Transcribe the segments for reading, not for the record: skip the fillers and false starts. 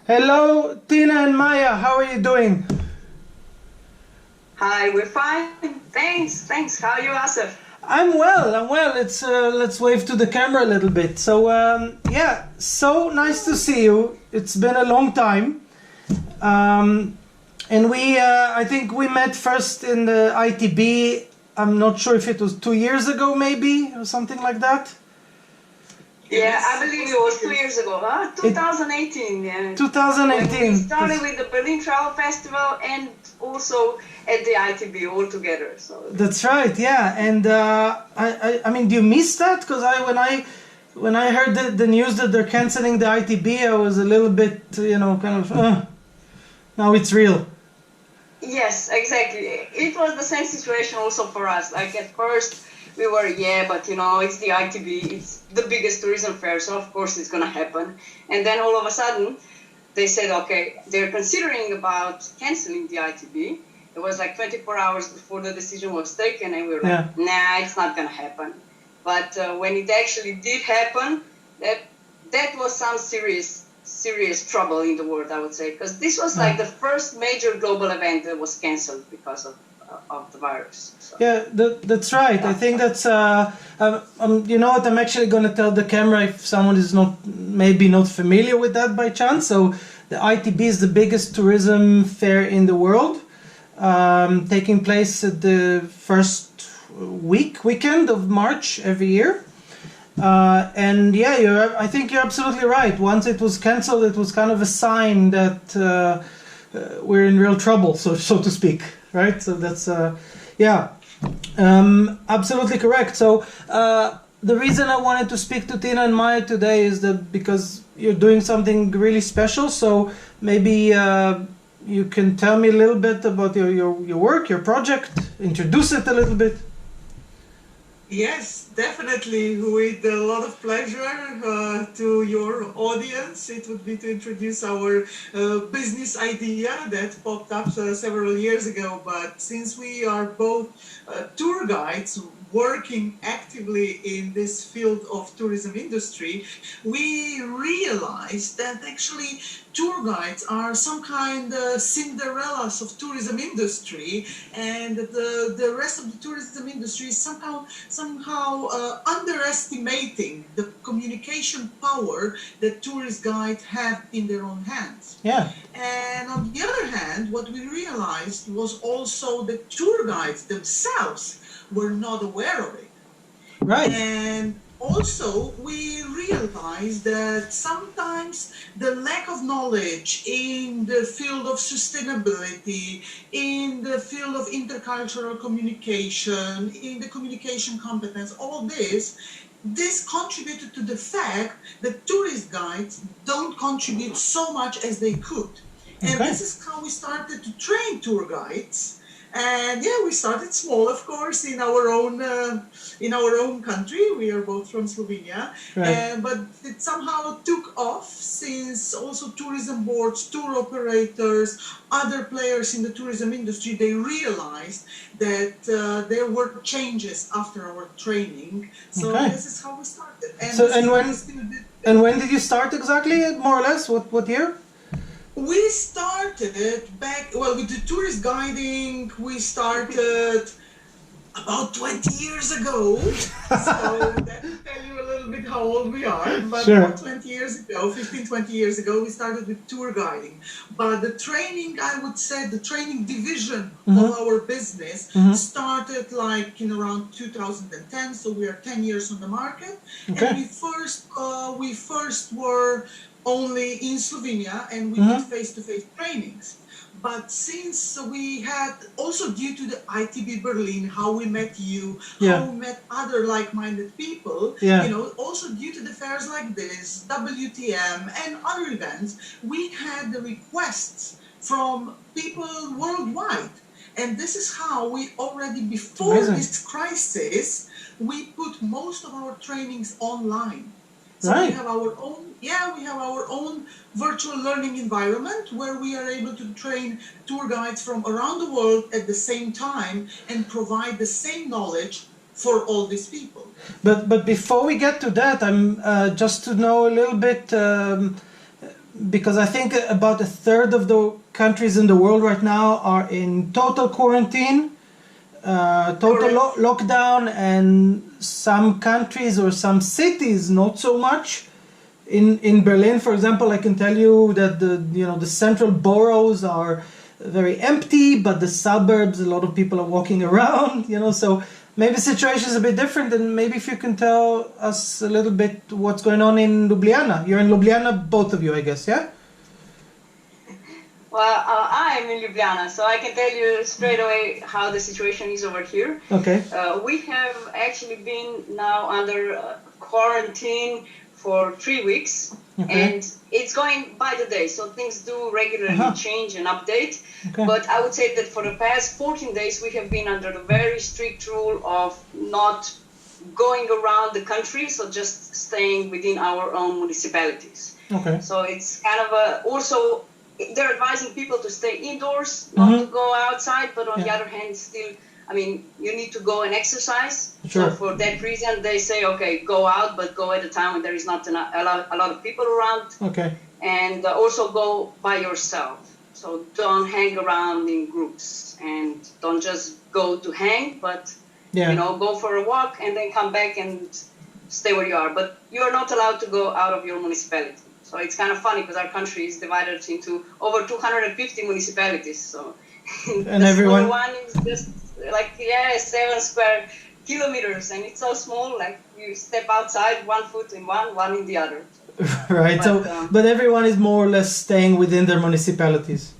Hello, Tina and Maja. How are you doing? Hi, we're fine. Thanks. How are you, Asaf? I'm well. I'm well. Let's wave to the camera a little bit. So yeah, so nice to see you. It's been a long time, and I think we met first in the ITB. I'm not sure if it was 2 years ago, maybe, or something like that. Yeah, I believe it was 2 years ago, huh? 2018, yeah. 2018. When we started with the Berlin Travel Festival and also at the ITB all together. So That's right, yeah. And I mean, do you miss that? Because when I heard the news that they're canceling the ITB, I was a little bit, kind of, now it's real. yes, exactly. It was the same situation also for us. Like at first we were, but it's the ITB, it's the biggest tourism fair, so of course it's gonna happen. And then all of a sudden they said, okay, they're considering about canceling the ITB. It was like 24 hours before the decision was taken, and we were like, nah, it's not gonna happen. But when it actually did happen, that was some serious trouble in the world, I would say, because this was like the first major global event that was canceled because of the virus. So. Yeah, that's right. I think that's you know what? I'm actually going to tell the camera if someone is maybe not familiar with that by chance. So the ITB is the biggest tourism fair in the world, taking place at the first weekend of March every year. And yeah, I think you're absolutely right. Once it was cancelled, it was kind of a sign that we're in real trouble, so to speak, right? So that's absolutely correct. So the reason I wanted to speak to Tina and Maja today is that because you're doing something really special. So maybe you can tell me a little bit about your work, your project, introduce it a little bit. Yes, definitely. With a lot of pleasure to your audience. It would be to introduce our business idea that popped up several years ago. But since we are both tour guides working actively in this field of tourism industry, we realized that actually tour guides are some kind of Cinderellas of tourism industry, and the rest of the tourism industry is somehow underestimating the communication power that tourist guides have in their own hands. Yeah. And on the other hand, what we realized was also that tour guides themselves were not aware of it. Right. And also, we realized that sometimes the lack of knowledge in the field of sustainability, in the field of intercultural communication, in the communication competence, all this contributed to the fact that tourist guides don't contribute so much as they could. And this is how we started to train tour guides. And yeah, we started small, of course, in our own country. We are both from Slovenia, but it somehow took off since also tourism boards, tour operators, other players in the tourism industry, they realized that there were changes after our training. So this is how we started. And when did you start exactly? More or less, what year? We started back, with the tourist guiding, we started about 20 years ago. So that will tell you a little bit how old we are. But about 20 years ago, 15, 20 years ago, we started with tour guiding. But the training, I would say, the training division of our business started like in around 2010. So we are 10 years on the market. And we first were only in Slovenia, and we did face-to-face trainings. But since we had, also due to the ITB Berlin, how we met you, how we met other like-minded people, also due to the fairs like this, WTM and other events, we had the requests from people worldwide. And this is how we already, before this crisis, we put most of our trainings online. So we have our own virtual learning environment where we are able to train tour guides from around the world at the same time and provide the same knowledge for all these people. But before we get to that, I'm just to know a little bit because I think about a third of the countries in the world right now are in total quarantine, total lockdown, and some countries or some cities not so much. In Berlin, for example, I can tell you that the central boroughs are very empty, but the suburbs, a lot of people are walking around. So maybe the situation is a bit different, and maybe if you can tell us a little bit what's going on in Ljubljana. You're in Ljubljana, both of you, I guess, yeah? Well, I am in Ljubljana, so I can tell you straight away how the situation is over here. Okay. We have actually been now under quarantine for 3 weeks, and it's going by the day, so things do regularly change and update. Okay. But I would say that for the past 14 days, we have been under the very strict rule of not going around the country, so just staying within our own municipalities. Okay. So it's kind of also, they're advising people to stay indoors, not to go outside, but on the other hand, still, you need to go and exercise. Sure. So for that reason, they say, okay, go out, but go at a time when there is not a lot of people around. Okay. And also go by yourself. So don't hang around in groups, and don't just go to hang, but go for a walk and then come back and stay where you are. But you are not allowed to go out of your municipality. So it's kind of funny because our country is divided into over 250 municipalities. So and the everyone one is just like 7 square kilometers, and it's so small. Like you step outside, 1 foot in one in the other. Right. But everyone is more or less staying within their municipalities.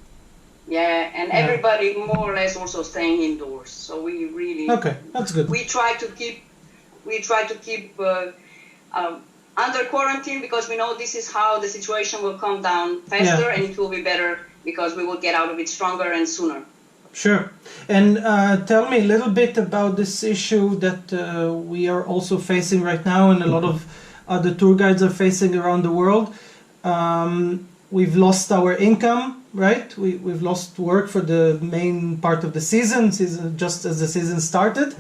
Yeah, and everybody more or less also staying indoors. So we really that's good. We try to keep under quarantine because we know this is how the situation will come down faster, and it will be better because we will get out of it stronger and sooner. Sure. And tell me a little bit about this issue that we are also facing right now, and a lot of other tour guides are facing around the world. We've lost our income, right? We've lost work for the main part of the season just as the season started.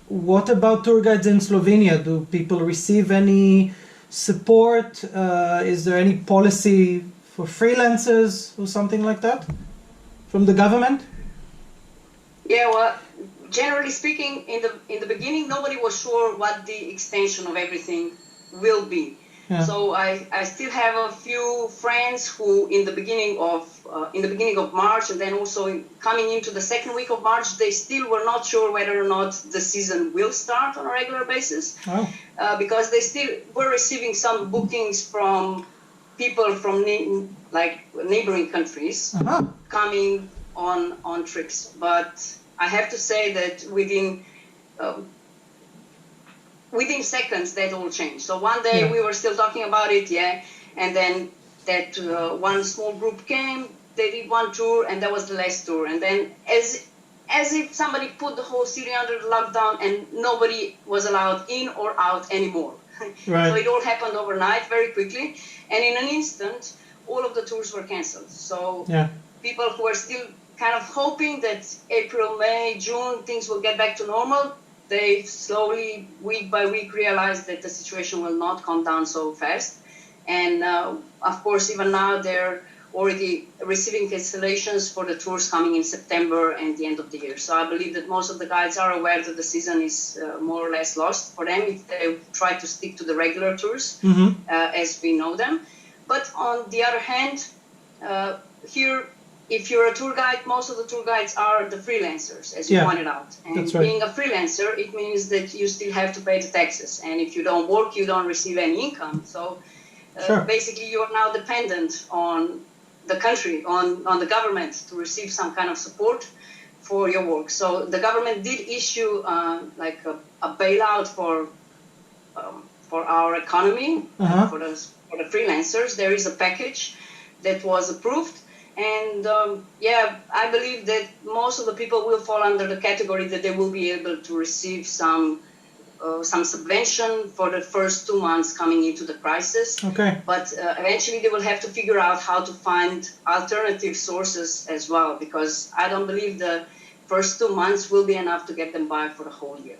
What about tour guides in Slovenia? Do people receive any support? Is there any policy for freelancers or something like that from the government? Yeah, well, generally speaking, in the beginning, nobody was sure what the extension of everything will be. Yeah. So I still have a few friends who in the beginning of March, and then also coming into the second week of March, they still were not sure whether or not the season will start on a regular basis. Oh. Because they still were receiving some bookings from people from neighboring countries coming on trips. But I have to say that within seconds that all changed. So one day we were still talking about it, and then that one small group came, they did one tour, and that was the last tour. And then as if somebody put the whole city under the lockdown and nobody was allowed in or out anymore. Right. So it all happened overnight very quickly, and in an instant all of the tours were cancelled. So people who were still kind of hoping that April, May, June things will get back to normal, they slowly, week by week, realized that the situation will not come down so fast. And of course, even now, they're already receiving cancellations for the tours coming in September and the end of the year. So I believe that most of the guides are aware that the season is more or less lost for them if they try to stick to the regular tours as we know them. But on the other hand, here, if you're a tour guide, most of the tour guides are the freelancers, as you pointed out. And being a freelancer, it means that you still have to pay the taxes. And if you don't work, you don't receive any income. So basically, you are now dependent on the country, on the government to receive some kind of support for your work. So the government did issue a bailout for our economy, for the freelancers. There is a package that was approved. And I believe that most of the people will fall under the category that they will be able to receive some subvention for the first 2 months coming into the crisis. Okay. But eventually they will have to figure out how to find alternative sources as well, because I don't believe the first 2 months will be enough to get them by for the whole year.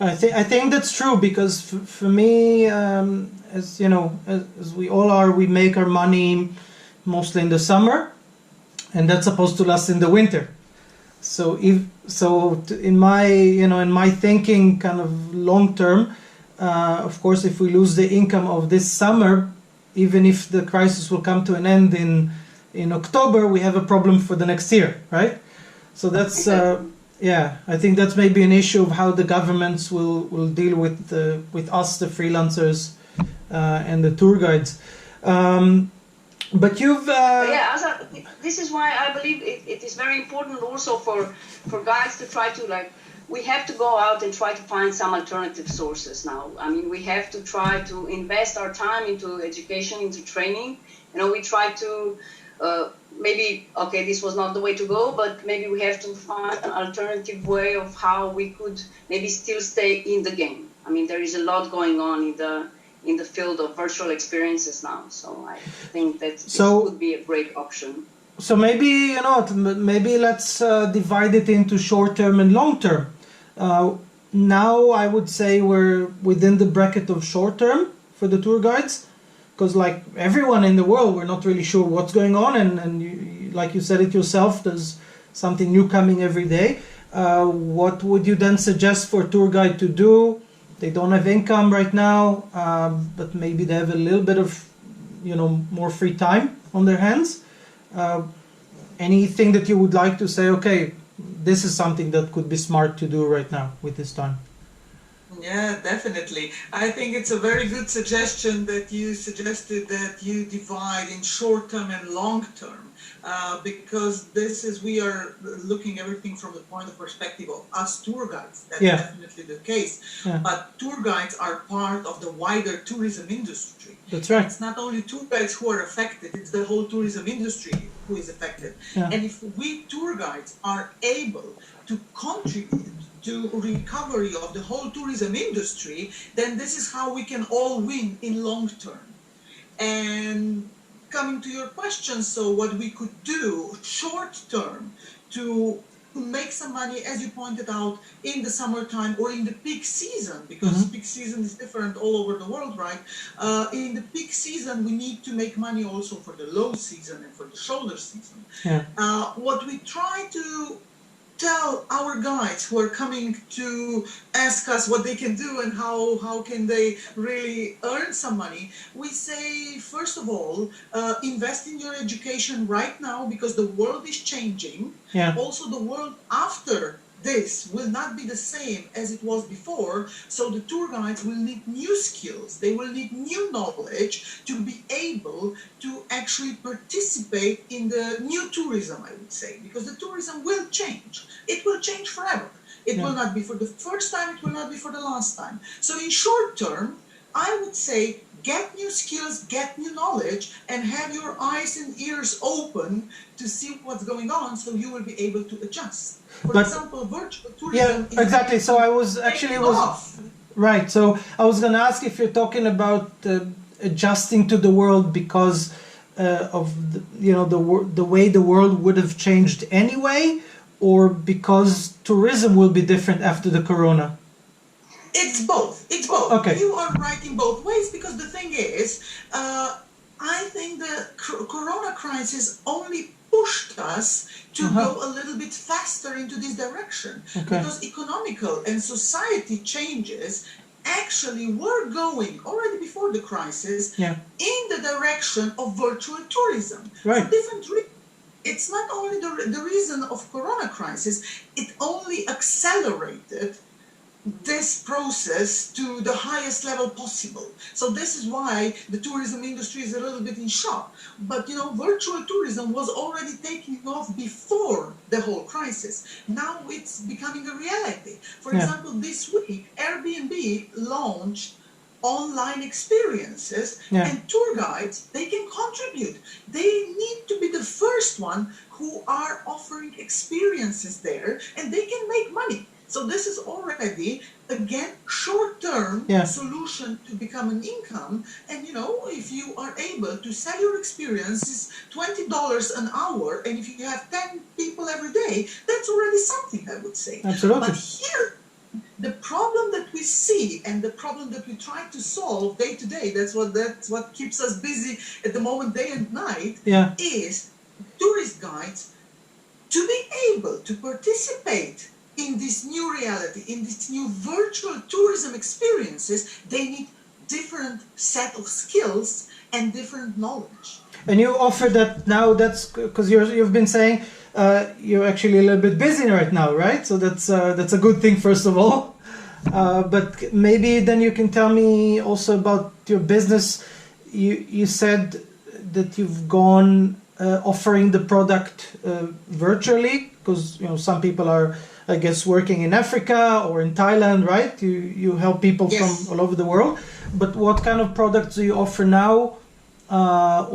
I think that's true because for me, as you know, as we all are, we make our money mostly in the summer, and that's supposed to last in the winter. So in my in my thinking, kind of long term, of course, if we lose the income of this summer, even if the crisis will come to an end in October, we have a problem for the next year, right? So that's yeah. I think that's maybe an issue of how the governments will deal with us, the freelancers, and the tour guides. But you've yeah, Asaf, this is why I believe it is very important also for guides to try to we have to go out and try to find some alternative sources now. I mean, we have to try to invest our time into education, into training. We try to maybe, okay, this was not the way to go, but maybe we have to find an alternative way of how we could maybe still stay in the game. I mean, there is a lot going on in the field of virtual experiences now, so I think that this would be a great option. So maybe maybe let's divide it into short term and long term. Now I would say we're within the bracket of short term for the tour guides, because like everyone in the world, we're not really sure what's going on, and you, like you said it yourself, there's something new coming every day. What would you then suggest for a tour guide to do? They don't have income right now, but maybe they have a little bit of, more free time on their hands. Anything that you would like to say, okay, this is something that could be smart to do right now with this time? Yeah, definitely. I think it's a very good suggestion that you suggested that you divide in short term and long term. Because we are looking everything from the point of perspective of us tour guides. That's definitely the case. Yeah. But tour guides are part of the wider tourism industry. That's right. It's not only tour guides who are affected, it's the whole tourism industry who is affected. Yeah. And if we tour guides are able to contribute to recovery of the whole tourism industry, then this is how we can all win in long term. And coming to your question, so what we could do short term to make some money, as you pointed out, in the summertime or in the peak season, because peak season is different all over the world, right? In the peak season, we need to make money also for the low season and for the shoulder season. Yeah. What we try to tell our guides who are coming to ask us what they can do and how can they really earn some money, we say, first of all, invest in your education right now because the world is changing. Yeah. Also, the world after this will not be the same as it was before, so the tour guides will need new skills, they will need new knowledge to be able to actually participate in the new tourism, I would say, because the tourism will change. It will change forever. It will not be for the first time, it will not be for the last time. So in short term, I would say get new skills, get new knowledge, and have your eyes and ears open to see what's going on so you will be able to adjust. For example, virtual tourism. Yeah, exactly. So I was actually right. So I was going to ask if you're talking about adjusting to the world because of the way the world would have changed anyway, or because tourism will be different after the corona. It's both. It's both. Okay. You are right in both ways because the thing is, I think the corona crisis only pushed us to go a little bit faster into this direction because economical and society changes actually were going already before the crisis in the direction of virtual tourism. Right. For different reasons. It's not only the reason of corona crisis, it only accelerated this process to the highest level possible. So this is why the tourism industry is a little bit in shock. But virtual tourism was already taking off before the whole crisis. Now it's becoming a reality. For example, this week, Airbnb launched online experiences and tour guides, they can contribute. They need to be the first one who are offering experiences there and they can make money. So this is already, again, short-term solution to become an income. And, if you are able to sell your experiences $20 an hour, and if you have 10 people every day, that's already something, I would say. Absolutely. But here, the problem that we see and the problem that we try to solve day to day, that's what keeps us busy at the moment, day and night, Yeah. is tourist guides to be able to participate in this new reality, in this new virtual tourism experiences. They need different set of skills and different knowledge. And you offer that now. That's because you've been saying you're actually a little bit busy right now, right? So that's a good thing, first of all. But maybe then you can tell me also about your business. You said that you've gone offering the product virtually, because some people are, I guess, working in Africa or in Thailand, right? You help people Yes. from all over the world. But what kind of products do you offer now?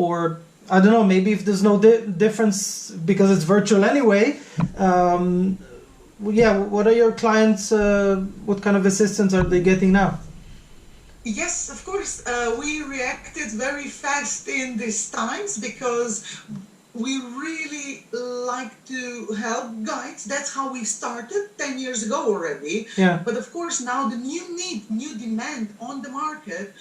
Or I don't know, maybe if there's no difference because it's virtual anyway. What are your clients? What kind of assistance are they getting now? Yes, of course. We reacted very fast in these times because we really like to help guides. That's how we started 10 years ago already. Yeah. But of course now the new demand on the market,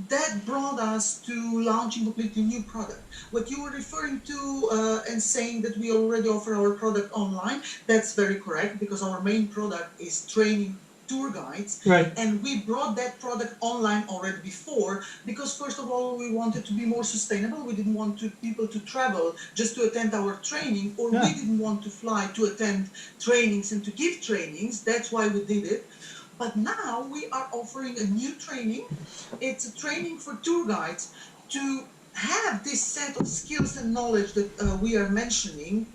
that brought us to launching a completely new product. What you were referring to and saying that we already offer our product online, that's very correct, because our main product is training tour guides. Right. And we brought that product online already before because, first of all, we wanted to be more sustainable. We didn't want people to travel just to attend our training, or we didn't want to fly to attend trainings and to give trainings. That's why we did it. But now we are offering a new training. It's a training for tour guides to have this set of skills and knowledge that we are mentioning,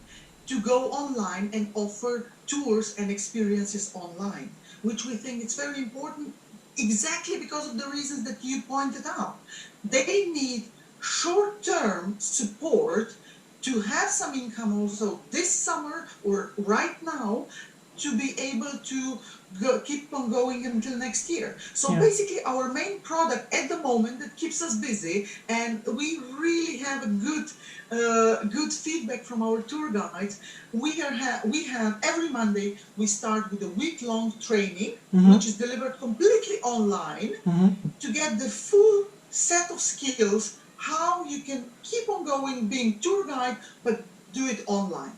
to go online and offer tours and experiences online, which we think is very important exactly because of the reasons that you pointed out. They need short-term support to have some income also this summer or right now, to be able to keep on going until next year. So basically our main product at the moment that keeps us busy, and we really have a good feedback from our tour guides. We have every Monday we start with a week-long training, which is delivered completely online, to get the full set of skills how you can keep on going being tour guide, but do it online.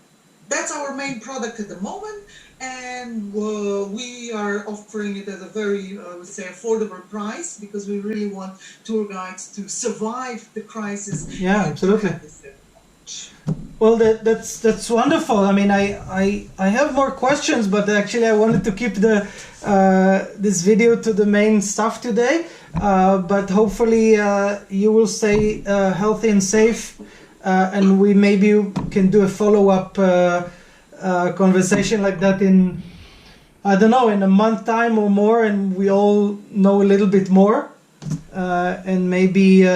That's our main product at the moment, and we are offering it at a very, I would say, affordable price, because we really want tour guides to survive the crisis. Yeah, absolutely. Well, that's wonderful. I mean, I have more questions, but actually I wanted to keep the this video to the main stuff today. But hopefully you will stay healthy and safe, and we maybe can do a follow-up conversation like that in, I don't know, in a month time or more, and we all know a little bit more, and maybe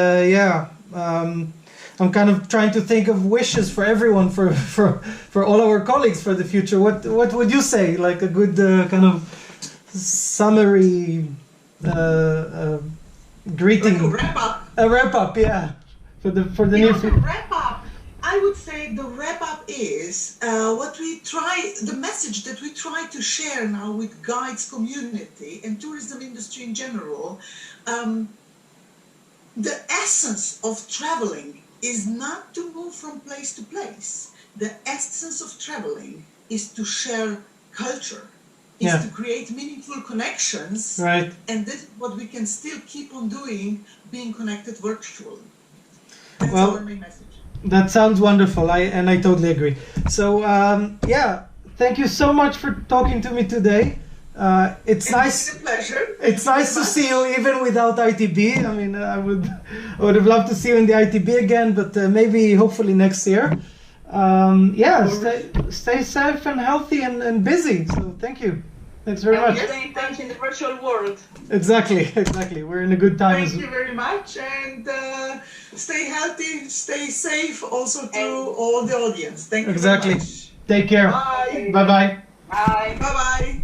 I'm kind of trying to think of wishes for everyone, for all our colleagues for the future. What would you say, like a good kind of summary greeting? Like a wrap up. A wrap up, yeah, for the near future. Wrap up. I would say the wrap up is the message that we try to share now with guides community and tourism industry in general. The essence of traveling is not to move from place to place. The essence of traveling is to share culture, is to create meaningful connections, right? And this is what we can still keep on doing, being connected virtually. That's our main message. That sounds wonderful. I totally agree. So thank you so much for talking to me today. It's nice. It's a pleasure. It's nice to see you even without ITB. I mean, I would have loved to see you in the ITB again, but maybe hopefully next year. Stay safe and healthy and busy. So thank you. Thanks very much. Stay in touch in the virtual world. Exactly. We're in a good time. Thank you very much, and stay healthy, stay safe also to all the audience. Thank you very much. Take care. Bye. Bye-bye. Bye. Bye-bye.